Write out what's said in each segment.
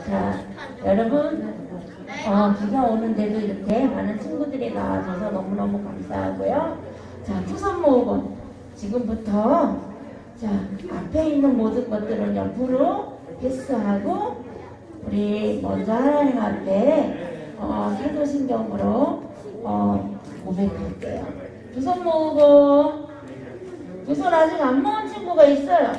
자, 여러분, 비가 오는데도 이렇게 많은 친구들이 나와줘서 너무너무 감사하고요. 자, 투선 모으고 지금부터 자, 앞에 있는 모든 것들은 옆으로 패스하고 우리 먼저 하나님 앞에 사도신경으로 고백할게요. 두 손 모으고 두 손 아직 안 모은 친구가 있어요.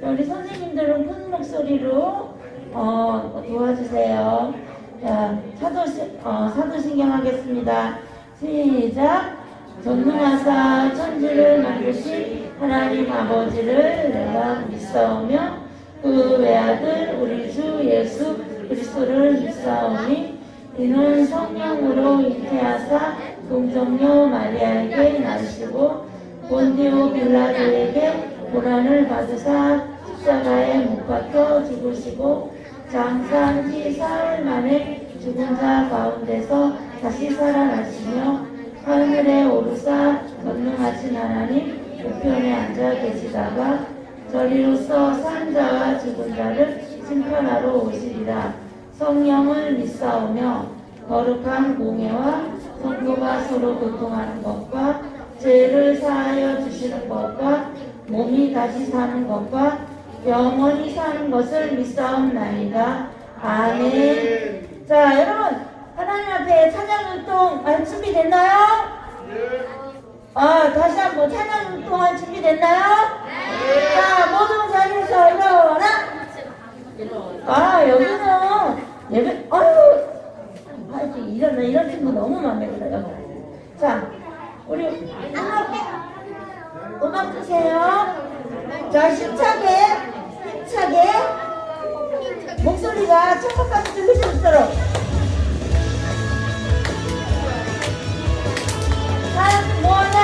우리 선생님들은 큰 목소리로 도와주세요. 자, 사도신경 하겠습니다. 시작. 전능하사 천지를 만드신 하나님 아버지를 내가 믿사오며 그 외아들 우리 주 예수 그리스도를 믿사오니 이는 성령으로 잉태하사 동정녀 마리아에게 낳으시고 본디오 빌라도에게 고난을 받으사 십자가에 못 박혀 죽으시고 장사한 지 사흘 만에 죽은 자 가운데서 다시 살아나시며 하늘에 오르사 전능하신 하나님 우편에 앉아 계시다가 저리로서 산 자와 죽은 자를 심판하러 오시리라. 성령을 믿사오며 거룩한 공예와 성도가 서로 교통하는 것과 죄를 사하여 주시는 것과 몸이 다시 사는 것과 영원히 사는 것을 믿사옵나이다. 아멘. 자, 여러분 하나님 앞에 찬양운동 준비됐나요? 다시 한번 찬양운동 준비됐나요? 자, 모든 자리에서 일어나. 여기는 예배, 이런 친구 너무 마음에 들어요. 자, 우리 음악 주세요. 자, 힘차게 목소리가 천국까지 들릴 수 있도록. 자, 뭐하나?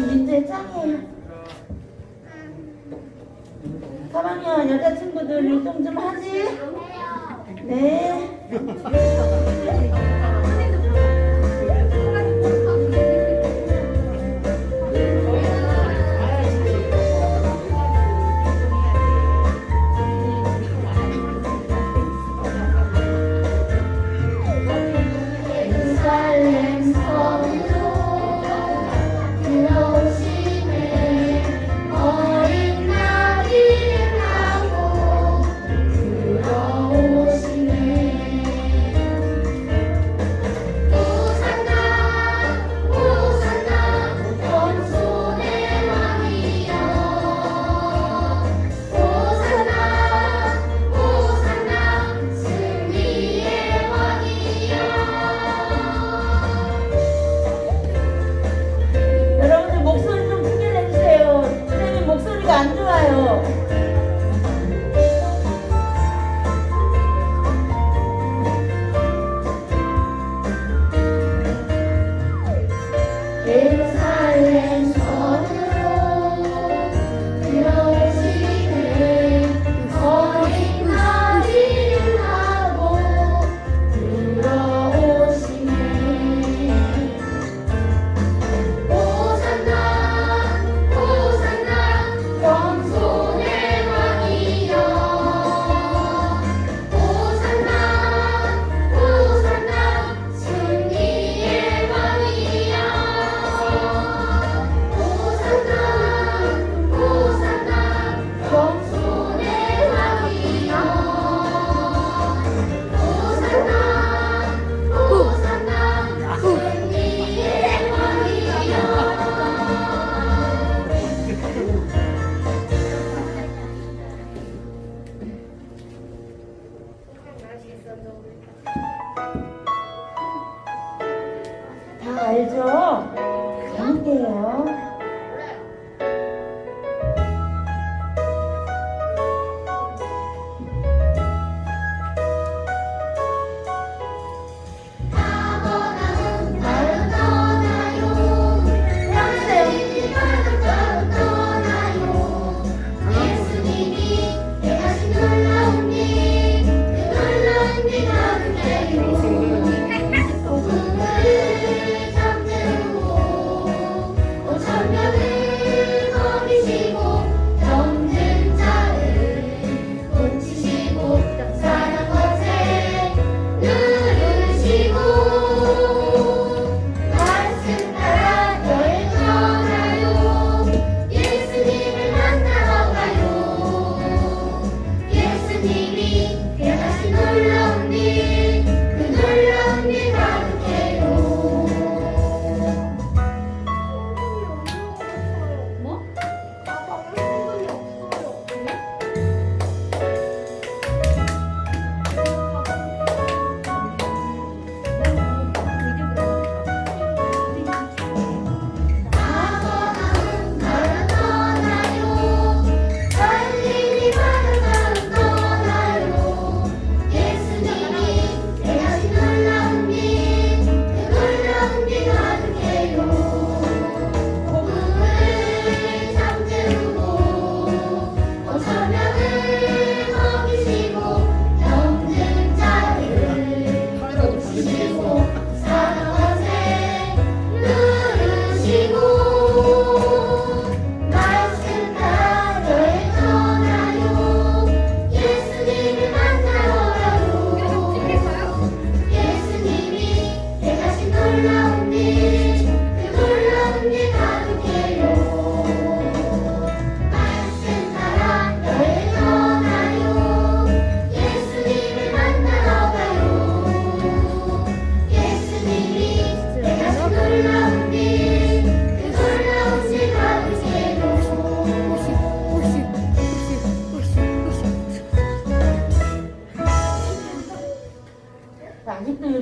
민재 짱이에요. 3학년 여자친구들 운동 좀 하지? 네.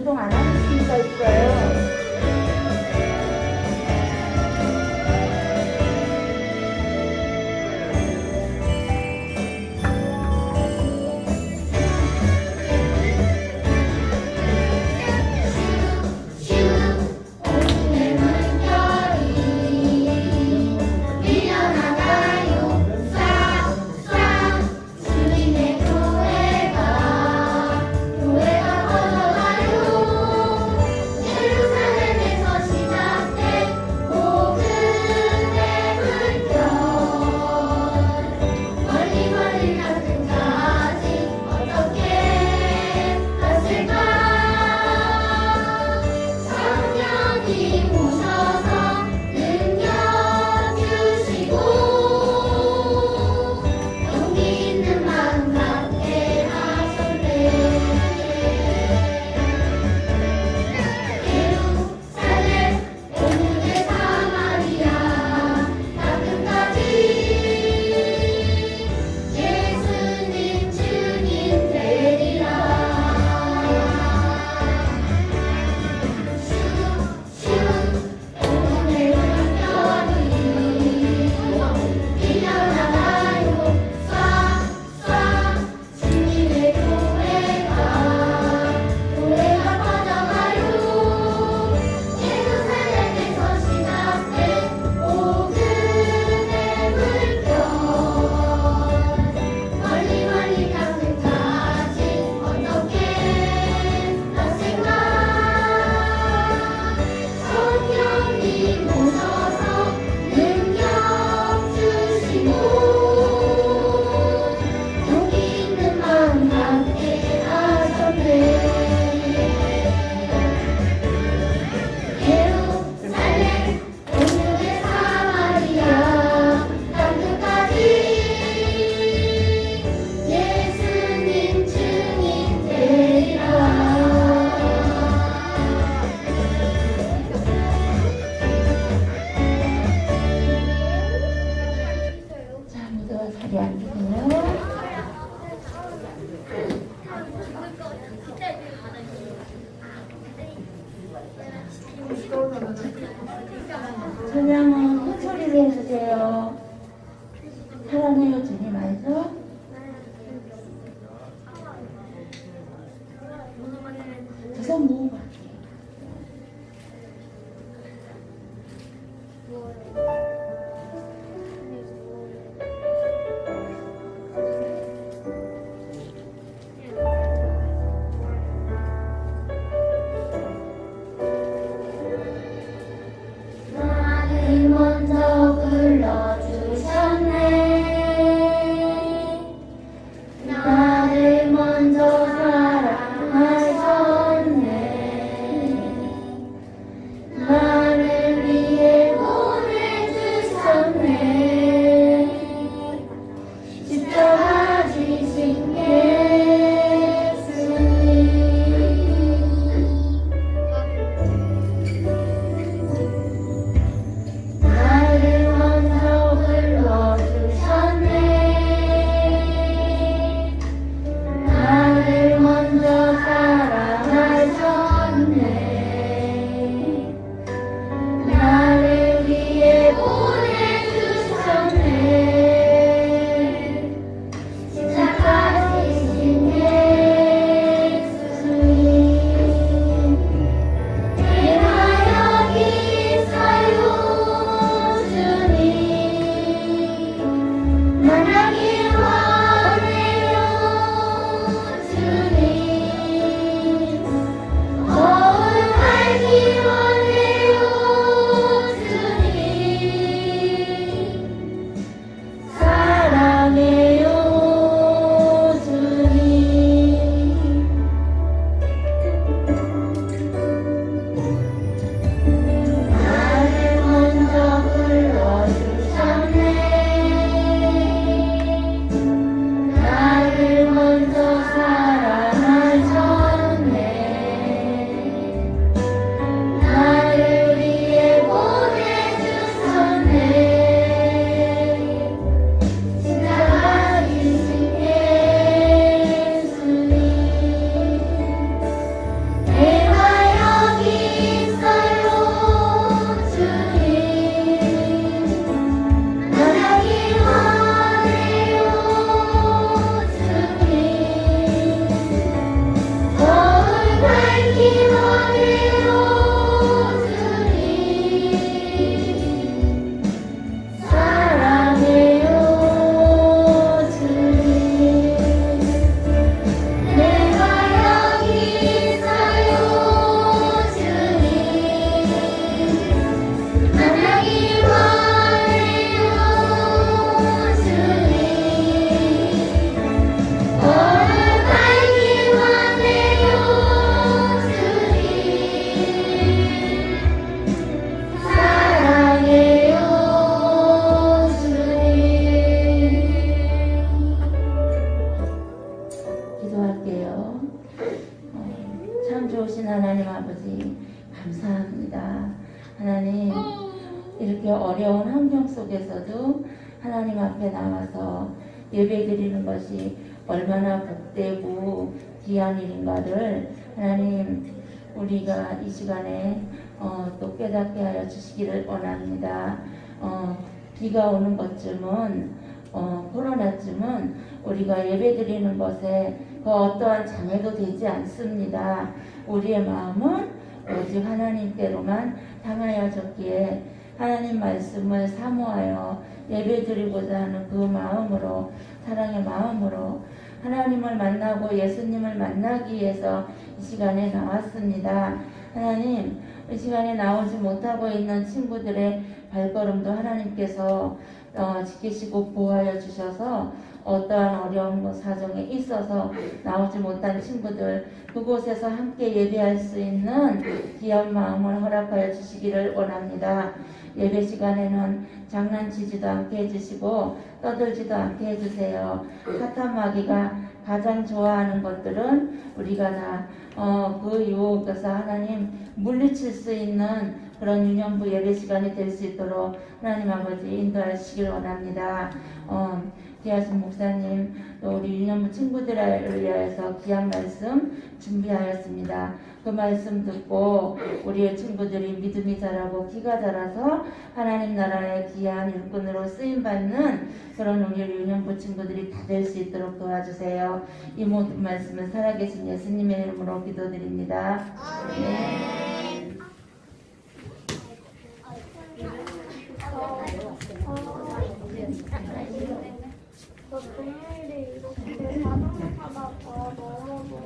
운동 안 하는 친구가 있어요. 찬양은 큰 소리로 해주세요. 사랑해요 주님 알죠? 두 손 모으고 할게요. 먼저 불러주셨네. 나를 먼저 사랑하셨네. 크신 하나님 아버지 감사합니다. 하나님 이렇게 어려운 환경 속에서도 하나님 앞에 나와서 예배드리는 것이 얼마나 복되고 귀한 일인가를 하나님 우리가 이 시간에 또 깨닫게 하여 주시기를 원합니다. 비가 오는 것쯤은 코로나쯤은 우리가 예배드리는 것에 그 어떠한 장애도 되지 않습니다. 우리의 마음은 오직 하나님께로만 향하여졌기에 하나님 말씀을 사모하여 예배드리고자 하는 그 마음으로, 사랑의 마음으로 하나님을 만나고 예수님을 만나기 위해서 이 시간에 나왔습니다. 하나님, 이 시간에 나오지 못하고 있는 친구들의 발걸음도 하나님께서 지키시고 보호하여 주셔서 어떠한 어려운 사정에 있어서 나오지 못한 친구들 그곳에서 함께 예배할 수 있는 귀한 마음을 허락하여 주시기를 원합니다. 예배 시간에는 장난치지도 않게 해주시고 떠들지도 않게 해주세요. 사탄 마귀가 가장 좋아하는 것들은 우리가 다 그 유혹에서 하나님 물리칠 수 있는 그런 유년부 예배 시간이 될 수 있도록 하나님 아버지 인도하시길 원합니다. 귀하신 목사님 또 우리 유년부 친구들을 위하여서 귀한 말씀 준비하였습니다. 그 말씀 듣고 우리의 친구들이 믿음이 자라고 기가 자라서 하나님 나라의 귀한 일꾼으로 쓰임받는 그런 우리 유년부 친구들이 다 될 수 있도록 도와주세요. 이 모든 말씀은 살아계신 예수님의 이름으로 기도드립니다. 아멘. 동물이 이렇게 자동차가 더 멀어서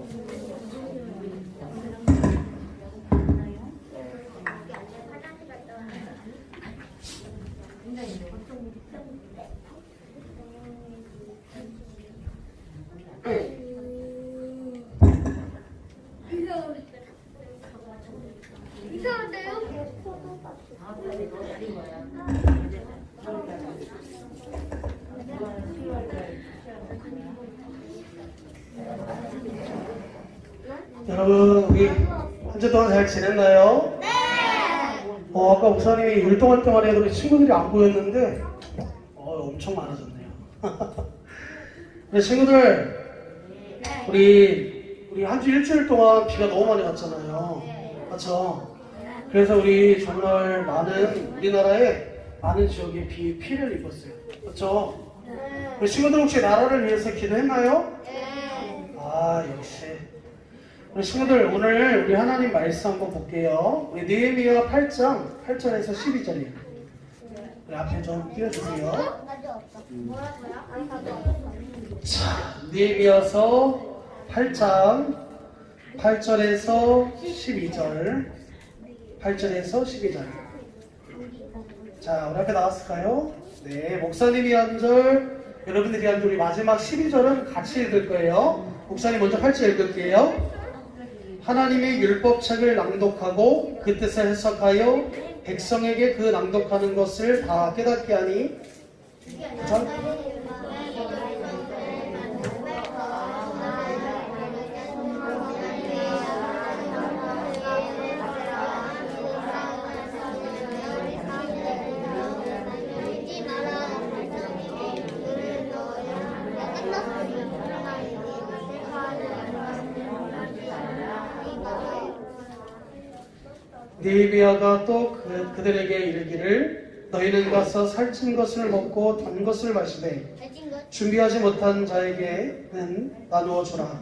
이상한데요? 여러분 우리 한 주 동안 잘 지냈나요? 네! 아까 목사님이 율동할 때만 해도 우리 친구들이 안 보였는데 엄청 많아졌네요. 우리 친구들 우리 한 주 일주일 동안 비가 너무 많이 왔잖아요. 그렇죠? 그래서 우리 정말 많은 우리나라에 많은 지역에 피해를 입었어요. 그렇죠? 우리 친구들 혹시 나라를 위해서 기도했나요? 네. 아 역시 우리 친구들 오늘 우리 하나님 말씀 한번 볼게요. 우리 느헤미야 8장 8절에서 12절이에요. 우리 앞에 좀 띄워주세요. 자, 느헤미야서 8장 8절에서 12절 8절에서 12절. 자, 우리 앞에 나왔을까요? 네, 목사님이 한 절, 여러분들이 한 절, 우리 마지막 12절은 같이 읽을 거예요. 목사님 먼저 8절 읽을게요. 하나님의 율법책을 낭독하고 그 뜻을 해석하여 백성에게 그 낭독하는 것을 다 깨닫게 하니 느헤미야가 또 그들에게 이르기를 너희는 가서 살찐 것을 먹고 단 것을 마시되 준비하지 못한 자에게는 나누어 주라.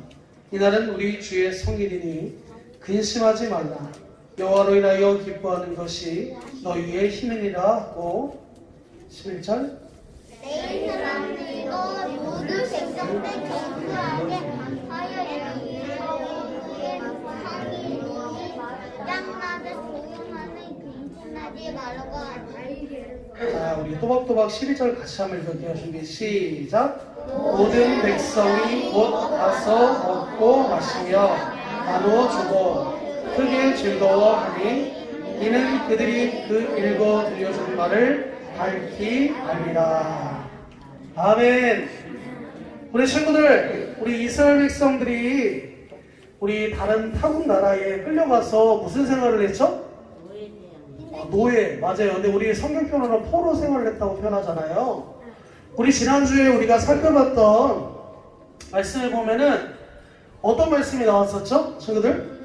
이날은 우리 주의 성일이니 근심하지 말라. 여호와로 인하여 기뻐하는 것이 너희의 힘이니라 하고 11절 내 사람들과 모든 백성들 경주하게 하여 그의 상이 땅나듯 조용하는 근심하지 말라고 하지. 자, 우리 또박또박 12절 같이 한번 읽을게요. 준비 시작. 모든 백성이 곧 가서 먹고 마시며 나누어 주고 크게 즐거워하니 이는 그들이 그 읽어 들려준 말을 밝히 알리라. 아멘. 우리 친구들, 우리 이스라엘 백성들이 우리 다른 타국 나라에 끌려가서 무슨 생활을 했죠? 노예. 맞아요. 근데 우리 성경표현으로 포로 생활을 했다고 표현하잖아요. 우리 지난주에 우리가 살펴봤던 말씀을 보면은 어떤 말씀이 나왔었죠? 친구들?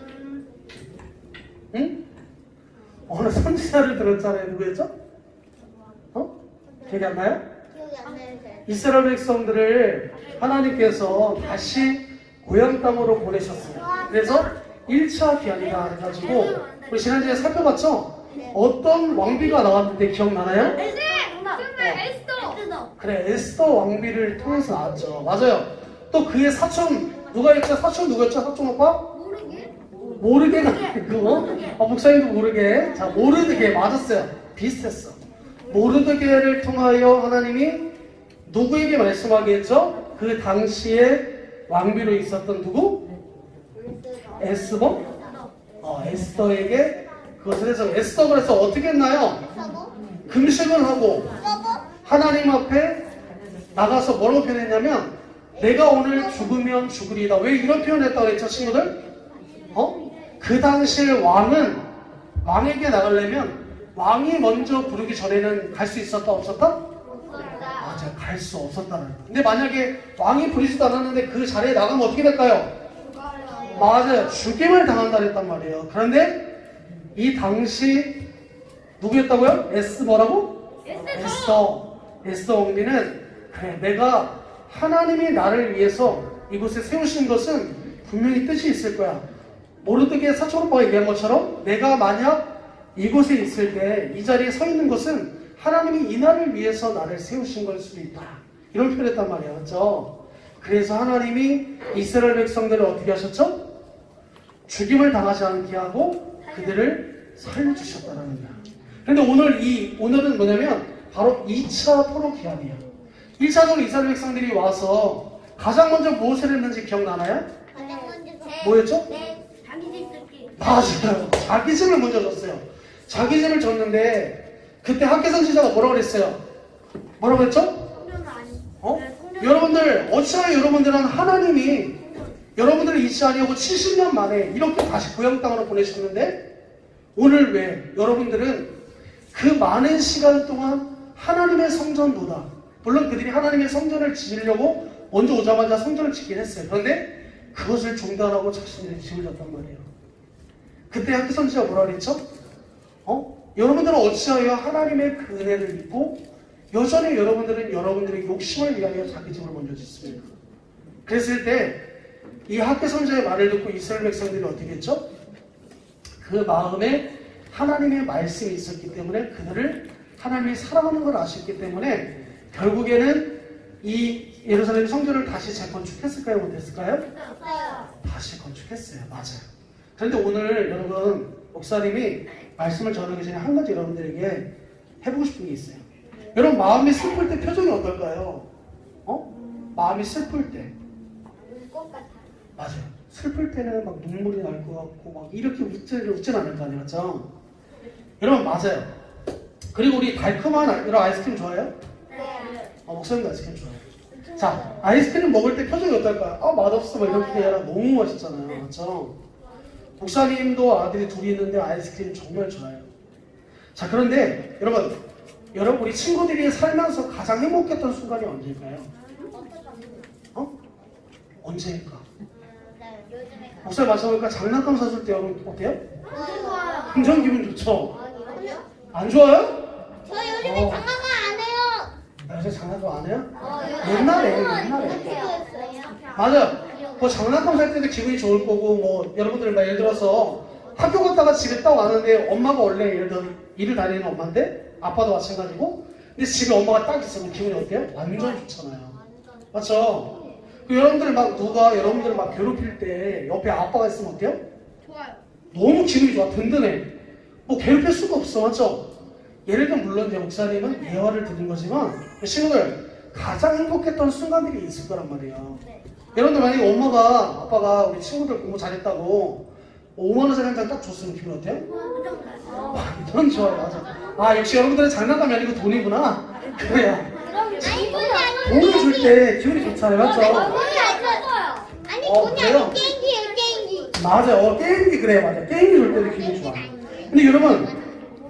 응? 어느 선지자를 들었잖아요. 누구였죠? 기억이 안 나요? 기억이 안 나요. 이스라엘 백성들을 하나님께서 다시 고향 땅으로 보내셨어요. 그래서 1차 귀환이라 해가지고 우리 지난주에 살펴봤죠? 어떤 왕비가 나왔는데 기억나나요? 에스더. 그래, 에스더 왕비를 통해서 나왔죠. 맞아요. 또 그의 사촌 누가 있죠? 사촌 누구였죠? 사촌 오빠? 모르게가 아니고 목사님도 모르게. 자, 모르드게 맞았어요. 비슷했어. 모르드게를 통하여 하나님이 누구에게 말씀하게 했죠? 그 당시에 왕비로 있었던 누구? 에스더? 에스더에게 그것을 해서 에스더 그래서 어떻게 했나요? 금식을 하고 하나님 앞에 나가서 뭐라고 표현했냐면 내가 오늘 죽으면 죽으리다. 왜 이런 표현을 했다고 했죠, 친구들? 그 당시에 왕에게 나가려면 왕이 먼저 부르기 전에는 갈 수 있었다 없었다? 맞아요. 갈 수 없었다는 거예요. 근데 만약에 왕이 부르지도 않았는데 그 자리에 나가면 어떻게 될까요? 맞아요. 죽임을 당한다 그랬단 말이에요. 그런데 이 당시 누구였다고요? 뭐라고? 에스더 왕비는 그래, 내가 하나님이 나를 위해서 이곳에 세우신 것은 분명히 뜻이 있을 거야. 모르드게 사촌 오빠가 얘기한 것처럼 내가 만약 이곳에 있을 때 이 자리에 서 있는 것은 하나님이 이 날을 위해서 나를 세우신 걸 수도 있다. 이런 표현을 했단 말이에요. 맞죠? 그래서 하나님이 이스라엘 백성들을 어떻게 하셨죠? 죽임을 당하지 않게 하고 그들을 살려주셨다는 거야. 그런데 오늘은 뭐냐면 바로 2차 포로 기한이에요. 1차적으로 이스라엘 백성들이 와서 가장 먼저 무엇을 했는지 기억나나요? 뭐였죠? 자기 집 듣기. 맞아요. 자기 집을 먼저 줬어요. 자기 집을 줬는데 그때 학계 선지자가 뭐라고 그랬어요? 뭐라고 그랬죠? 성전은 아니. 여러분들 어찌하여 여러분들은 하나님이 여러분들을 잊지 아니하고 70년 만에 이렇게 다시 고향 땅으로 보내셨는데 오늘 왜 여러분들은 그 많은 시간 동안 하나님의 성전보다 물론 그들이 하나님의 성전을 지으려고 먼저 오자마자 성전을 짓긴 했어요. 그런데 그것을 중단하고 자신들이 집을 졌단 말이에요. 그때 학계 선지자가 뭐라 그랬죠? 여러분들은 어찌하여 하나님의 그 은혜를 믿고 여전히 여러분들은 여러분들의 욕심을 위하여 자기 집을 먼저 짓습니다. 그랬을 때 이 학계 선지자의 말을 듣고 이스라엘 백성들이 어떻게 했죠? 그 마음에 하나님의 말씀이 있었기 때문에 그들을 하나님이 사랑하는 걸 아셨기 때문에 결국에는 이 예루살렘 성전을 다시 재건축했을까요? 못했을까요? 다시 건축했어요. 맞아요. 그런데 오늘 여러분 목사님이 말씀을 전하기 전에 한 가지 여러분들에게 해보고 싶은 게 있어요. 여러분 마음이 슬플 때 표정이 어떨까요? 마음이 슬플 때 맞아요. 슬플 때는 막 눈물이 날 것 같고 막 이렇게 웃진 않을 거 아니에요. 맞죠? 여러분 맞아요. 그리고 우리 달콤한 이런 아이스크림 좋아해요? 목사님도 아이스크림 좋아해요. 자, 아이스크림 먹을 때 표정이 어떨까요? 맛없어 막 이렇게 아니라 너무 맛있잖아요. 맞죠? 목사님도 아들이 둘이 있는데 아이스크림 정말 좋아해요. 자, 그런데 여러분 우리 친구들이 살면서 가장 행복했던 순간이 언제일까요? 언제일까? 목사님 마셔보니까 장난감 사줄 때 여러분 어때요? 굉장히 기분 좋죠? 안 좋아요? 저 요즘에 장난감 안 해요. 요새 장난감 안 해요? 옛날에 맞아요. 뭐 장난감 살 때도 기분이 좋을 거고 뭐 여러분들 예를 들어서 학교 갔다가 집에 딱 왔는데 엄마가 원래 예를 들어 일을 다니는 엄마인데 아빠도 마찬가지고 근데 집에 엄마가 딱 있으면 기분이 어때요? 완전 좋잖아요. 맞죠? 여러분들 여러분들 막 괴롭힐 때 옆에 아빠가 있으면 어때요? 좋아요. 너무 기분이 좋아. 든든해. 뭐 괴롭힐 수가 없어. 맞죠? 예를 들면 물론 제 목사님은 예화를 드린 거지만 친구들 가장 행복했던 순간들이 있을 거란 말이에요. 여러분들 만약에 아빠가 우리 친구들 공부 잘했다고 5만원짜리 한 장 딱 줬으면 기분 어때요? 완전 좋아요. 맞아. 역시 여러분들은 장난감이 아니고 돈이구나. 그래야 돈을 줄 때 기분이 좋잖아요. 맞죠? 아니 돈이 그래요? 아니고 게임기예요. 게임기. 맞아요. 게임기 그래 맞아. 게임기 볼 때도 기분이 좋아. 근데 여러분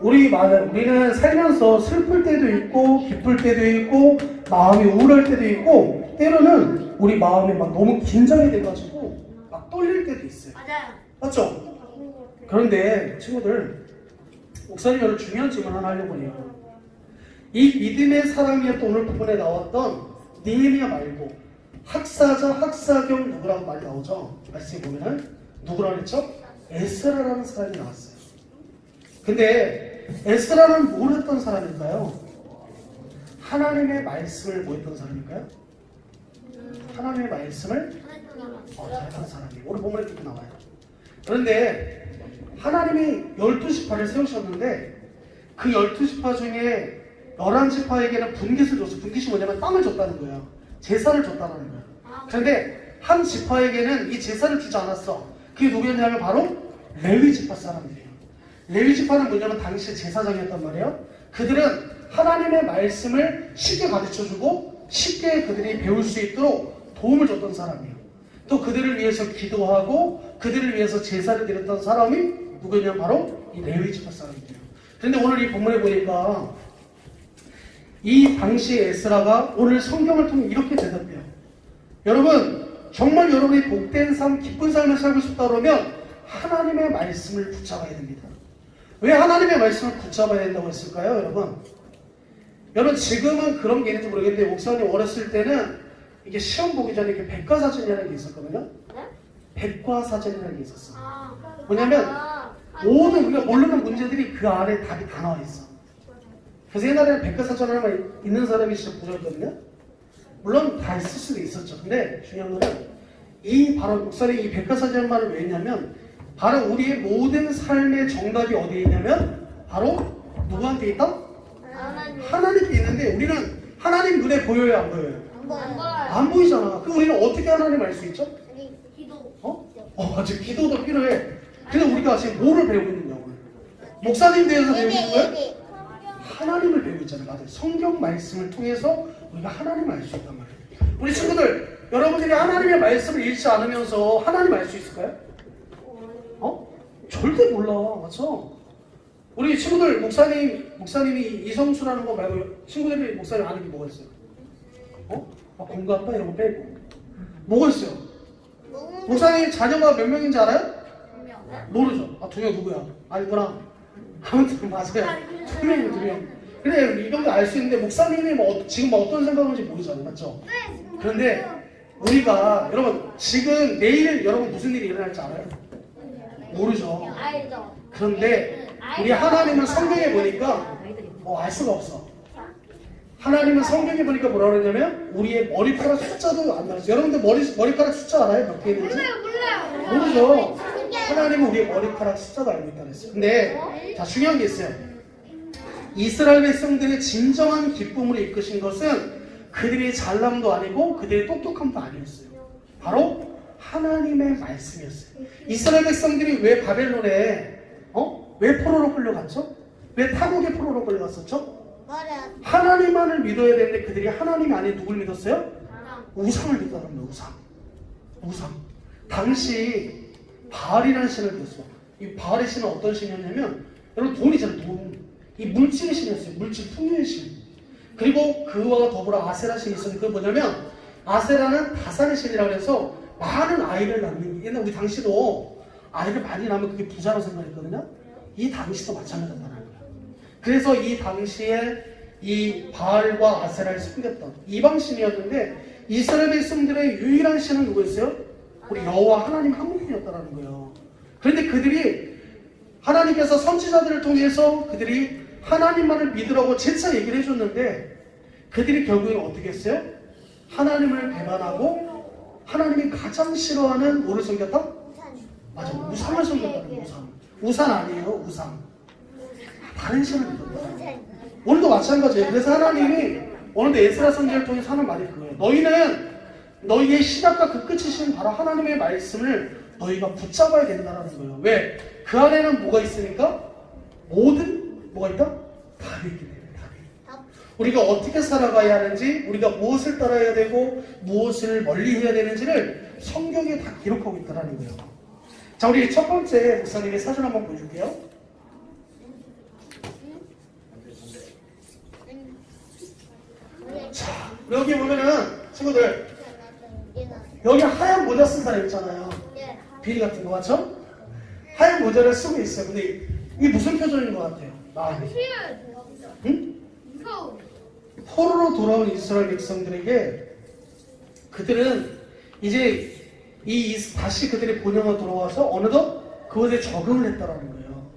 우리는 살면서 슬플 때도 있고 기쁠 때도 있고 마음이 우울할 때도 있고 때로는 우리 마음이 막 너무 긴장이 돼가지고 막 떨릴 때도 있어요. 맞아요. 맞죠? 그런데 친구들 목사님 오늘 중요한 질문 하나 하려고 해요. 이 믿음의 사람이었던 오늘 부분에 나왔던 느헤미야 말고 학사자 학사경 누구라고 말이 나오죠? 말씀에 보면은 누구라고 했죠? 에스라라는 사람이 나왔어요. 근데 에스라는 뭘 했던 사람일까요? 하나님의 말씀을 뭐 했던 사람일까요? 하나님의 말씀을 잘했던 사람이에요. 오늘 본문에 그렇게 나와요. 그런데 하나님이 12지파를 세우셨는데 그 12지파 중에 11지파에게는 분깃을 줬어요. 분깃이 뭐냐면 땅을 줬다는 거예요. 제사를 줬다는 거예요. 그런데 한 지파에게는 이 제사를 주지 않았어. 그게 누구였냐면 바로 레위지파 사람들이에요. 레위지파는 뭐냐면 당시 제사장이었단 말이에요. 그들은 하나님의 말씀을 쉽게 가르쳐주고 쉽게 그들이 배울 수 있도록 도움을 줬던 사람이에요. 또 그들을 위해서 기도하고 그들을 위해서 제사를 드렸던 사람이 누구냐면 바로 이 레위지파 사람들이에요. 그런데 오늘 이 본문에 보니까 이 당시 에스라가 오늘 성경을 통해 이렇게 대답해요. 여러분 정말 여러분이 복된 삶, 기쁜 삶을 살고 싶다 그러면 하나님의 말씀을 붙잡아야 됩니다. 왜 하나님의 말씀을 붙잡아야 된다고 했을까요? 여러분 지금은 그런 게 있는지 모르겠는데 목사님 어렸을 때는 이게 시험 보기 전에 이렇게 백과사전이라는 게 있었거든요. 백과사전이라는 게 있었어. 뭐냐면 모든 우리가 모르는 문제들이 그 안에 답이 다 나와 있어. 그래서 옛날에는 백과사전 하나만 있는 사람이 진짜 부자였거든요. 물론 다 있을 수도 있었죠. 근데 중요한 거는 바로 목사님이 이 백과사전만을 왜 했냐면 바로 우리의 모든 삶의 정답이 어디에 있냐면 바로 누구한테 있다? 하나님께 있는데 우리는 하나님 눈에 보여요 안 보여요? 안 보이잖아. 그럼 우리는 어떻게 하나님 알 수 있죠? 기도. 맞아. 기도도 필요해. 근데 우리가 지금 뭐를 배우고 있느냐 오늘? 목사님 대해서 배우고 있는 거예요? 하나님을 배우고 있잖아요. 맞아요. 성경 말씀을 통해서 우리가 하나님을 알 수 있단 말이에요. 우리 친구들 여러분들이 하나님의 말씀을 읽지 않으면서 하나님 알 수 있을까요? 절대 몰라. 맞죠? 우리 친구들 목사님이 이성수라는 거 말고 친구들이 목사님 아는 게 뭐가 있어요? 공부 아빠 이런 거 빼고 뭐가 있어요? 목사님 자녀가 몇 명인지 알아요? 모르죠. 2명 누구야? 아니구나. 아무튼 맞아요. 2명이에요 2명. 그래 이 정도 알 수 있는데 목사님이 지금 어떤 생각인지 모르잖아요. 맞죠? 그런데 우리가 여러분 지금 내일 여러분 무슨 일이 일어날지 알아요? 모르죠. 그런데 우리 하나님은 성경에 보니까 알 수가 없어. 하나님은 성경에 보니까 뭐라 그러냐면 우리의 머리카락 숫자도 안 나왔어요. 여러분들 머리카락 숫자 알아요? 몇 개 있는지? 모르죠. 하나님은 우리의 머리카락 숫자도 알고 있다고 했어요. 근데 자 중요한 게 있어요. 이스라엘 백성들의 진정한 기쁨으로 이끄신 것은 그들의 잘남도 아니고 그들의 똑똑함도 아니었어요. 바로 하나님의 말씀이었어요. 이스라엘 백성들이 왜 바벨론에 왜 포로로 끌려갔죠? 왜 타국의 포로로 끌려갔었죠? 하나님만을 믿어야 되는데 그들이 하나님이 아닌 누굴 믿었어요? 우상을 믿었다는 거예요. 우상. 당시 바알이라는 신을 믿었어요. 이 바알의 신은 어떤 신이었냐면 여러분 돈이잖아요. 돈. 이 물질의 신이었어요. 물질 풍요의 신. 그리고 그와 더불어 아세라 신이 있었는데 그건 뭐냐면 아세라는 다산의 신이라고 해서 많은 아이를 낳는 게 옛날 우리 당시도 아이를 많이 낳으면 그게 부자로 생각했거든요. 이 당시도 마찬가지다는 거예요. 그래서 이 당시에 이 바알과 아세라를 섬겼던 이방신이었는데 이스라엘 백성들의 유일한 신은 누구였어요? 우리 여호와 하나님 한 분이었다는 거예요. 그런데 그들이 하나님께서 선지자들을 통해서 그들이 하나님만을 믿으라고 재차 얘기를 해줬는데 그들이 결국엔 어떻게 했어요? 하나님을 배반하고 하나님이 가장 싫어하는 뭐를 섬겼다? 맞아, 우상을 섬겼다는 거예요. 우상 아니에요. 우상. 다른 신을 믿었다. 오늘도 마찬가지예요. 그래서 하나님이 오늘도 에스라 선지자를 통해서 하는 말이 그거예요. 너희는 너희의 시작과 그 끝이신 바로 하나님의 말씀을 너희가 붙잡아야 된다는 거예요. 왜? 그 안에는 뭐가 있으니까? 뭐가 있다? 답이 있기 때문에. 우리가 어떻게 살아가야 하는지, 우리가 무엇을 따라야 되고 무엇을 멀리해야 되는지를 성경에 다 기록하고 있다는 거예요. 자, 우리 첫 번째 목사님의 사진 한번 보여줄게요. 자, 여기 보면은 친구들 여기 하얀 모자 쓴 사람 있잖아요. 비리 같은 거 맞죠? 하얀 모자를 쓰고 있어요. 근데 이게 무슨 표정인 것 같아요? 마음이. 응? 포로로 돌아온 이스라엘 백성들에게 그들은 이제 다시 그들의 본향으로 돌아와서 어느덧 그것에 적응을 했다라는 거예요.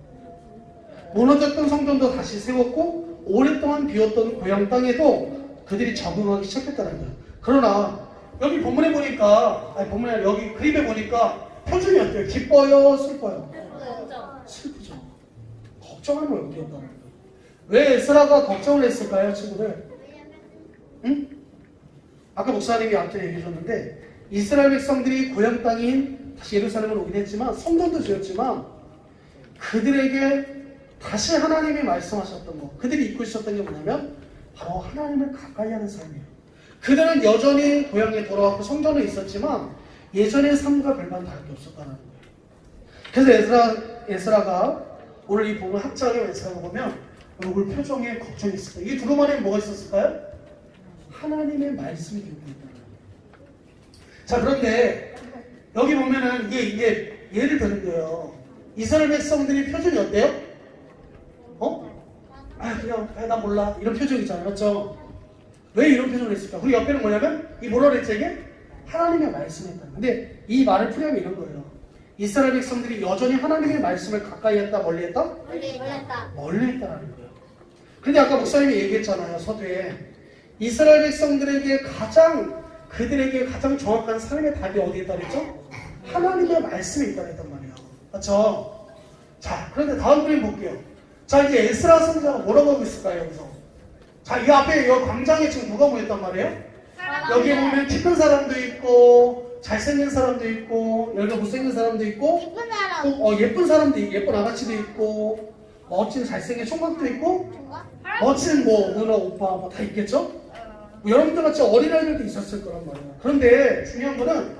무너졌던 성전도 다시 세웠고 오랫동안 비었던 고향 땅에도 그들이 적응하기 시작했다는 거예요. 그러나 여기 본문에 보니까 본문에 여기 그림에 보니까 표정이 어때요? 기뻐요? 슬퍼요? 슬프죠. 걱정하는 얼굴이었다는 거예요. 왜 에스라가 걱정을 했을까요, 친구들? 응? 아까 목사님이 앞전에 얘기해 줬는데 이스라엘 백성들이 고향 땅인 다시 예루살렘을 오긴 했지만 성전도 지었지만 그들에게 다시 하나님이 말씀하셨던 거, 그들이 잊고 있었던 게 뭐냐면 바로 하나님을 가까이 하는 삶이에요. 그들은 여전히 고향에 돌아왔고 성전에 있었지만 예전의 삶과 별반 다른 게 없었다는 거예요. 그래서 에스라가 오늘 이 본문 학자의 에스라가 보면 얼굴 표정에 걱정이 있을 거예요. 이 두름 안에 뭐가 있었을까요? 하나님의 말씀이 들고 있다는 거예요. 자, 그런데 여기 보면은 이게 예를 드는 거예요. 이스라엘 백성들이 표정이 어때요? 그냥 나 몰라 이런 표정이잖아요. 맞죠? 왜 이런 표정을 했을까? 우리 옆에는 뭐냐면 이 뭐라 그랬지 이게? 하나님의 말씀이 있다. 근데 이 말을 풀이하면 이런 거예요. 이스라엘 백성들이 여전히 하나님의 말씀을 가까이 했다, 멀리 했다? 멀리 했다라는 거예요. 근데 아까 목사님이 얘기했잖아요. 서두에 이스라엘 백성들에게 그들에게 가장 정확한 삶의 답이 어디에 있다 그랬죠? 하나님의 말씀에 있다 그랬단 말이에요. 맞죠? 자, 그런데 다음 그림 볼게요. 자, 이제 에스라 선지자가 뭐라고 하고 있을까요, 여기서? 자, 이 앞에 이 광장에 지금 누가 모였단 말이에요? 여기 보면 키 큰 사람도 있고, 잘생긴 사람도 있고, 여기가 못생긴 사람도 있고, 예쁜 사람도 있고, 예쁜 아가씨도 있고, 멋진 잘생긴 총각도 있고, 멋진 누나, 오빠 다 있겠죠? 여러분들 같이 어린아이들도 있었을 거란 말이에요. 그런데 중요한 거는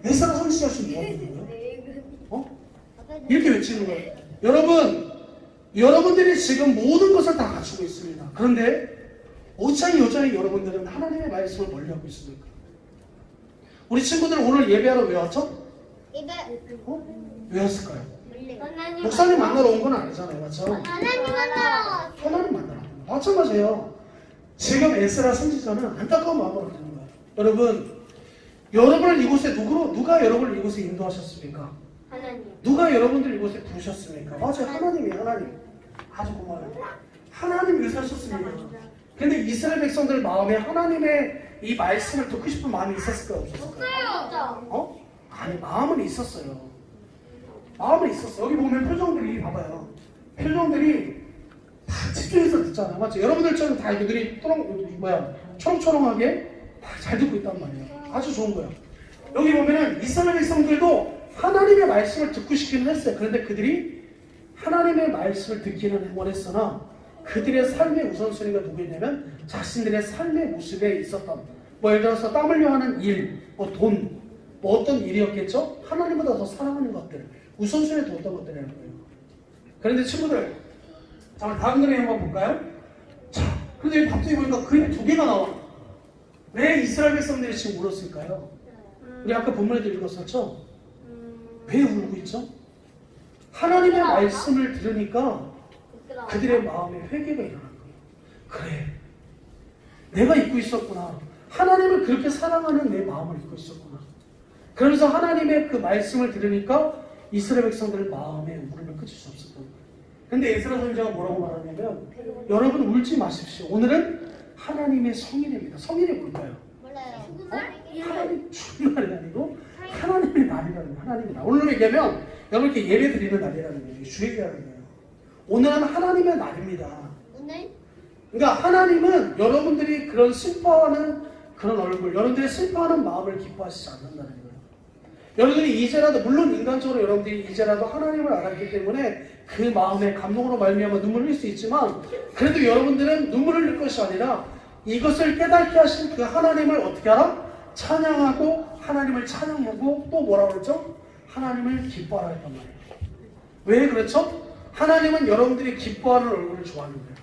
에스라 선지자가 지금 뭐 하는 거예요? 이렇게 외치는 거예요. 여러분들이 지금 모든 것을 다 갖추고 있습니다. 그런데 어찌 여전히 여러분들은 하나님의 말씀을 멀리하고 있습니까? 우리 친구들 오늘 예배하러 왜 왔죠? 왜 왔을까요? 목사님 만나러 온 건 아니잖아요. 맞죠? 하나님 만나러 마찬가지예요. 지금 에스라 선지자는 안타까운 마음으로 가는 거예요. 여러분을 이곳에 누가 여러분을 이곳에 인도하셨습니까? 누가 여러분들 이곳에 부르셨습니까? 맞아요. 하나님이에요. 하나님. 아주 고마워요. 하나님이 의사하셨습니다. 근데 이스라엘 백성들 마음에 하나님의 이 말씀을 듣고 싶은 마음이 있었을까요? 없었을까요? 아니, 마음은 있었어요. 마음은 있었어요. 여기 보면 표정들이 봐봐요. 표정들이 다 집중해서 듣잖아요. 맞죠? 여러분들처럼 다 눈이 초롱초롱하게 다 잘 듣고 있단 말이에요. 아주 좋은 거예요. 여기 보면은 이스라엘 백성들도 하나님의 말씀을 듣고 싶기는 했어요. 그런데 그들이 하나님의 말씀을 듣기는 원했으나 그들의 삶의 우선순위가 누구였냐면 자신들의 삶의 모습에 있었던 예를 들어서 땀 흘려 하는 일, 돈, 어떤 일이었겠죠? 하나님보다 더 사랑하는 것들, 우선순위에 뒀던 것들이라는 거예요. 그런데 친구들, 자, 다음 그림 한번 볼까요? 자, 그런데 여기 갑자기 보니까 그림 두 개가 나와. 왜 이스라엘 백성들이 지금 울었을까요? 우리 아까 본문에도 읽었었죠? 왜 울고 있죠? 하나님의 말씀을 들으니까 그들의 마음에 회개가 일어난 거예요. 그래, 내가 잊고 있었구나. 하나님을 그렇게 사랑하는 내 마음을 잊고 있었구나. 그러면서 하나님의 그 말씀을 들으니까 이스라엘 백성들의 마음에 울음을 끊을 수 없었던 거예요. 근데 에스라 선지자가 뭐라고 말하냐면 여러분 울지 마십시오. 오늘은 하나님의 성일입니다. 성일이 뭘까요? 하나님 주말이 아니고 하나님의 날이라는 거예요. 하나님의 날. 오늘 얘기하면 여러분께 예배 드리는 날이라는 거예요. 주일이라는 거예요. 오늘은 하나님의 날입니다. 그러니까 하나님은 여러분들이 그런 슬퍼하는 그런 얼굴, 여러분들이 슬퍼하는 마음을 기뻐하시지 않는다는 거예요. 여러분들이 이제라도, 물론 인간적으로 여러분들이 이제라도 하나님을 알았기 때문에 그 마음에 감동으로 말미암아 눈물을 흘릴 수 있지만 그래도 여러분들은 눈물을 흘릴 것이 아니라 이것을 깨닫게 하신 그 하나님을 어떻게 하라? 찬양하고 하나님을 찬양하고 또 뭐라고 그랬죠? 하나님을 기뻐하라 했단 말이에요. 왜 그렇죠? 하나님은 여러분들이 기뻐하는 얼굴을 좋아하는 거예요.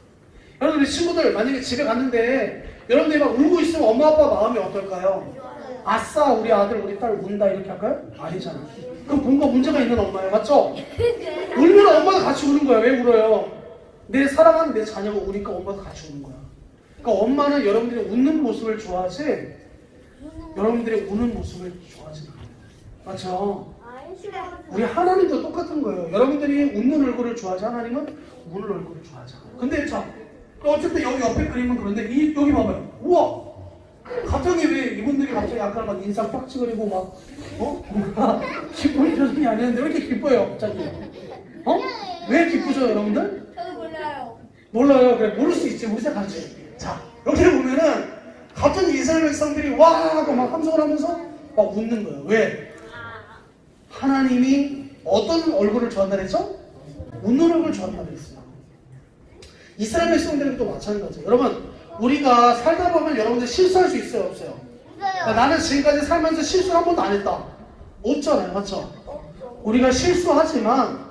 여러분, 우리 친구들 만약에 집에 갔는데 여러분들이 막 울고 있으면 엄마 아빠 마음이 어떨까요? 아싸, 우리 아들 우리 딸 운다 이렇게 할까요? 아니잖아요. 그럼 뭔가 문제가 있는 엄마예요. 맞죠? 울면 엄마도 같이 우는 거야. 왜 울어요? 내 사랑하는 내 자녀가 우니까 엄마도 같이 우는 거야. 그러니까 엄마는 여러분들이 웃는 모습을 좋아하지 여러분들이 우는 모습을 좋아하지 않아요. 맞죠? 우리 하나님도 똑같은 거예요. 여러분들이 웃는 얼굴을 좋아하지 하나님은 우는 얼굴을 좋아하지 않아요. 근데 자, 어쨌든 여기 옆에 그림은 그런데 여기 봐봐요. 우와! 갑자기 왜 이분들이 갑자기 아까 막 인상 딱 찌그리고 막 뭔가 기쁜 표정이 아니었는데 왜 이렇게 기뻐요 갑자기? 왜 기쁘죠 여러분들? 저도 몰라요. 몰라요. 그래 모를 수 있지. 우리 생각하지. 자 여기 보면은 갑자기 이스라엘 백성들이 와 하고 막 함성을 하면서 막 웃는 거예요. 왜? 하나님이 어떤 얼굴을 좋아한다 그랬죠? 웃는 얼굴을 좋아한다 그랬어요. 이스라엘 백성들은 또 마찬가지예요. 여러분 우리가 살다 보면 여러분들 실수할 수 있어요 없어요? 그러니까 나는 지금까지 살면서 실수를 한 번도 안 했다 없잖아요. 맞죠? 우리가 실수하지만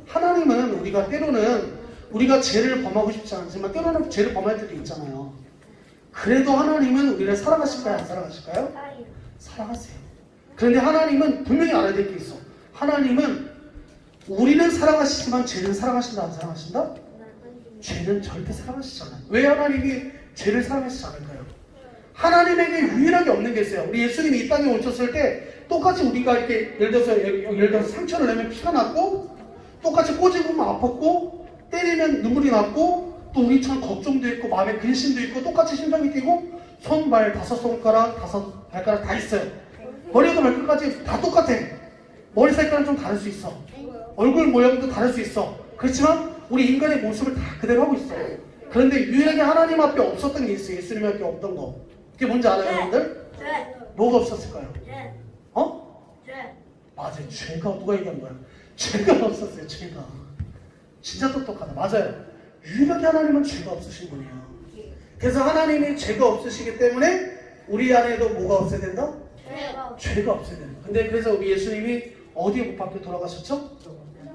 하나님은 우리가 때로는 우리가 죄를 범하고 싶지 않지만 때로는 죄를 범할 때도 있잖아요. 그래도 하나님은 우리를 사랑하실까요? 안 사랑하실까요? 사랑하세요. 그런데 하나님은 분명히 알아야 될 게 있어. 하나님은 우리는 사랑하시지만 죄는 사랑하신다 안 사랑하신다? 죄는 절대 사랑하시지 않아요. 왜 하나님이 죄를 사랑하시지 않을까요? 하나님에게 유일하게 없는 게 있어요. 우리 예수님이 이 땅에 오셨을 때 똑같이 우리가 이렇게 예를 들어서 상처를 내면 피가 났고 똑같이 꼬집으면 아팠고 때리면 눈물이 났고 또 우리처럼 걱정도 있고 마음에 근심도 있고 똑같이 심장이 뛰고 손, 발, 5손가락, 5발가락 다 있어요. 머리부터 발끝까지 다 똑같아. 머리 색깔은 좀 다를 수 있어. 얼굴 모양도 다를 수 있어. 그렇지만 우리 인간의 모습을 다 그대로 하고 있어요. 그런데 유일하게 하나님 앞에 없었던 게 있어요. 예수님 앞에 없던 거. 그게 뭔지 알아요, 여러분들? 뭐가 없었을까요? 맞아요. 죄가 누가 얘기한 거야? 죄가 없었어요. 죄가. 진짜 똑똑하다. 맞아요. 유일하게 하나님은 죄가 없으신 분이에요. 그래서 하나님이 죄가 없으시기 때문에 우리 안에도 뭐가 없어야 된다? 죄가 없어야 된다. 근데 그래서 우리 예수님이 어디에 못 박혀 돌아가셨죠?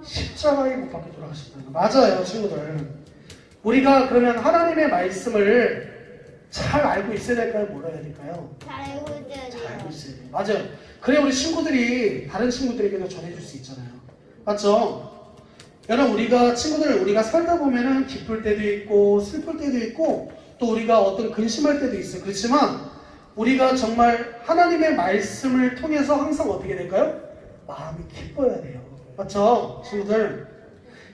십자가에 못 박혀 돌아가셨다는 거. 맞아요, 친구들. 우리가 그러면 하나님의 말씀을 잘 알고 있어야 될까요? 몰라야 될까요? 잘 알고 있어야 잘 알고 돼요. 있어야 돼요. 맞아요. 그래 우리 친구들이 다른 친구들에게도 전해줄 수 있잖아요. 맞죠? 여러분 우리가 살다 보면은 기쁠 때도 있고 슬플 때도 있고 또 우리가 어떤 근심할 때도 있어요. 그렇지만 우리가 정말 하나님의 말씀을 통해서 항상 어떻게 될까요? 마음이 기뻐야 돼요. 맞죠? 친구들.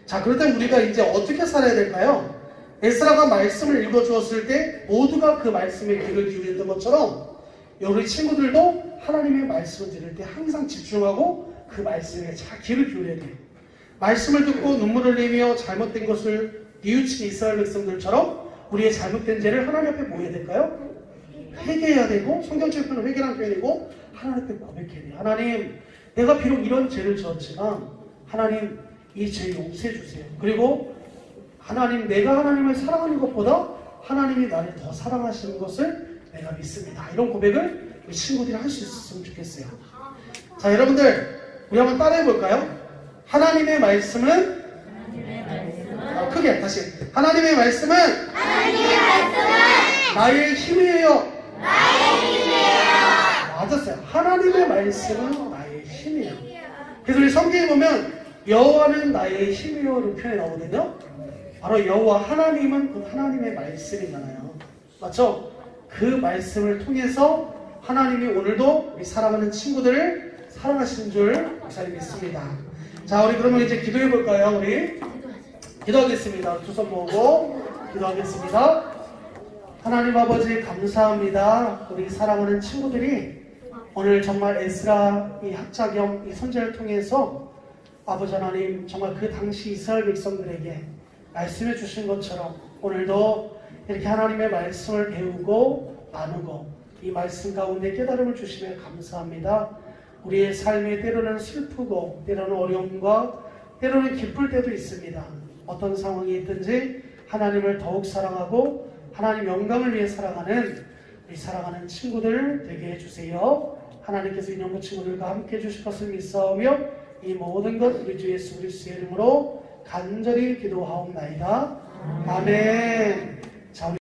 자, 그럴 때 우리가 이제 어떻게 살아야 될까요? 에스라가 말씀을 읽어주었을 때 모두가 그 말씀에 귀를 기울였던 것처럼 우리 친구들도 하나님의 말씀을 들을 때 항상 집중하고 그 말씀에 잘 귀를 기울여야 돼요. 말씀을 듣고 눈물 흘리며 잘못된 것을 뉘우친 이스라엘 백성들처럼 우리의 잘못된 죄를 하나님 앞에 뭐 해야 될까요? 회개해야 되고 성경적인 표현은 회개라는 표현이고 하나님 앞에 고백해야 돼요. 하나님, 내가 비록 이런 죄를 지었지만 하나님 이 죄 용서해 주세요. 그리고 하나님, 내가 하나님을 사랑하는 것보다 하나님이 나를 더 사랑하시는 것을 내가 믿습니다. 이런 고백을 우리 친구들이 할 수 있었으면 좋겠어요. 자, 여러분들 우리 한번 따라해 볼까요? 하나님의 말씀은 크게 다시 하나님의 말씀은 나의 힘이에요. 맞았어요. 하나님의 말씀은 나의 힘이에요. 그래서 우리 성경에 보면 여호와는 나의 힘이요라는 표현이 나오거든요. 바로 여호와 하나님은 그 하나님의 말씀이잖아요. 맞죠? 그 말씀을 통해서 하나님이 오늘도 우리 사랑하는 친구들을 사랑하시는 줄 목사님 믿습니다. 자, 우리 그러면 이제 기도해 볼까요? 우리 기도하겠습니다. 두 손 모으고 기도하겠습니다. 하나님 아버지 감사합니다. 우리 사랑하는 친구들이 오늘 정말 에스라 이 학자 겸 이 선제를 통해서 아버지 하나님 정말 그 당시 이스라엘 백성들에게 말씀해 주신 것처럼 오늘도 이렇게 하나님의 말씀을 배우고 나누고 이 말씀 가운데 깨달음을 주시며 감사합니다. 우리의 삶에 때로는 슬프고 때로는 어려움과 때로는 기쁠 때도 있습니다. 어떤 상황이 있든지 하나님을 더욱 사랑하고 하나님 영광을 위해 살아가는 우리 사랑하는 친구들 되게 해주세요. 하나님께서 이놈의 친구들과 함께 해주실 것을 믿사오며 이 모든 것 우리 주 예수 그리스도의 이름으로 간절히 기도하옵나이다. 아멘. 자, 우리